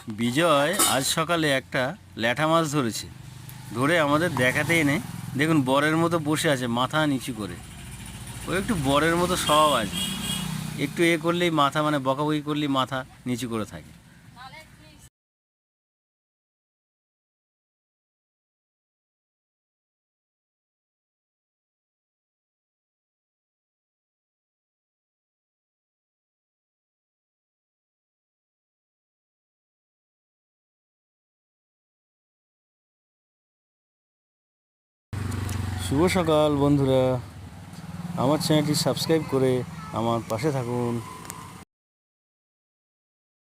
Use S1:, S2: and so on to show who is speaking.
S1: বিজয় আজ সকালে একটা ল্যাঠা মাছ ধরেছে, ধরে আমাদের দেখাতে এনে দেখুন বরের মতো বসে আছে মাথা নিচু করে। ও একটু বরের মতো স্বভাব আছে, একটু এ করলেই মাথা মানে বকাবকি করলেই মাথা নিচু করে থাকে। শুভ সকাল বন্ধুরা, আমার চ্যানেলটি সাবস্ক্রাইব করে আমার পাশে থাকুন।